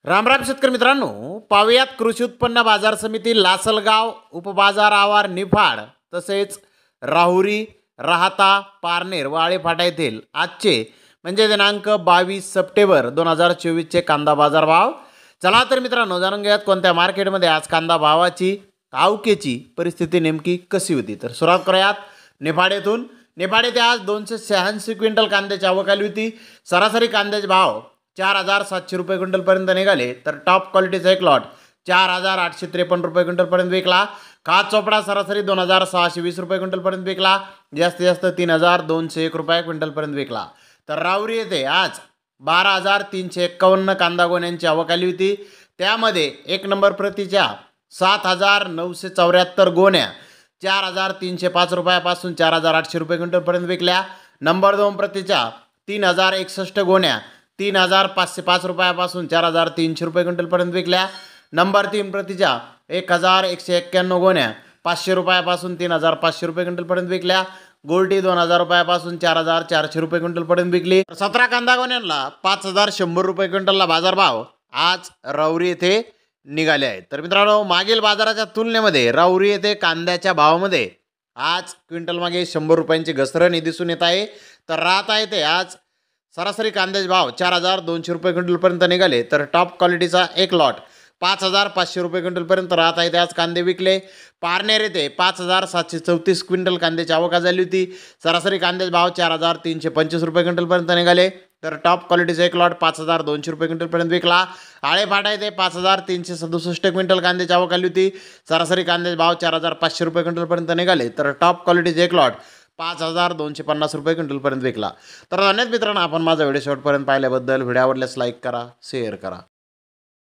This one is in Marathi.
राम राम शेतकरी मित्रांनो, पाहुयात कृषी उत्पन्न बाजार समिती लासलगाव उपबाजार आवार निफाड तसेच राहुरी राहता पारनेर व आळेफाटा येथील आजचे म्हणजे दिनांक 22 सप्टेंबर 2024 कांदा बाजार भाव. चला तर मित्रांनो, जाणून घेऊयात कोणत्या मार्केटमध्ये आज कांदा भावाची आवकेची परिस्थिती नेमकी कशी होती. तर सुरुवात करूयात निफाड येथून. निफाड येथे आज 286 क्विंटल कांद्याची आवक आली होती. सरासरी कांद्याचे भाव 4,700 रुपये क्विंटलपर्यंत निघाले. तर टॉप क्वालिटीचा एक लॉट 4,853 रुपये क्विंटलपर्यंत विकला. खात चोपडा सरासरी 2,620 रुपये क्विंटलपर्यंत विकला. जास्तीत जास्त 3,201 रुपये क्विंटलपर्यंत विकला. तर राहुरी येथे आज 12,351 कांदा गोण्यांची आवक आली होती. त्यामध्ये एक नंबर प्रतीच्या 7,974 गोण्या 4,305 रुपयापासून 4,800 रुपये क्विंटलपर्यंत विकल्या. नंबर 2 प्रतीच्या 3,061 गोण्या 3,505 रुपयापासून 4,300 रुपये क्विंटलपर्यंत विकल्या. नंबर 3 प्रतीच्या 1,191 गोण्या 500 रुपयापासून 3,500 रुपये क्विंटलपर्यंत विकल्या. गोल्टी 2,000 रुपयापासून 4,400 रुपये क्विंटलपर्यंत विकली. 17 कांदा गोण्यांना 5,100 रुपये क्विंटलला बाजारभाव आज राहुरी येथे निघाले आहेत. तर मित्रांनो, मागील बाजाराच्या तुलनेमध्ये राहुरी येथे कांद्याच्या भावामध्ये आज क्विंटल मागे 100 रुपयांची घसरण दिसून येत आहे. तर राहता येथे आज सरासरी कांद्याचे भाव 4,200 रुपये क्विंटलपर्यंत निघाले. तर टॉप क्वालिटीचा एक लॉट 5,500 रुपये क्विंटलपर्यंत राहता येथे आज कांदे विकले. पारनेर येथे 5,734 क्विंटल कांद्याची आवक झाली होती. सरासरी कांद्याचे भाव 4,325 रुपये क्विंटलपर्यंत निघाले. तर टॉप क्वालिटीचा एक लॉट 5,200 रुपये क्विंटलपर्यंत विकला. आळेफाटा येथे 5,367 क्विंटल कांद्याची आवक आली होती. सरासरी कांद्याचे भाव 4,500 रुपये क्विंटलपर्यंत निघाले. तर टॉप क्वालिटीचे एक लॉट 5,250 रुपये क्विंटलपर्यंत विकला. तर धन्यवाद मित्रांनो, आपण माझा व्हिडिओ शेवटपर्यंत पाहिल्याबद्दल. व्हिडिओ आवडल्यास लाईक करा, शेअर करा.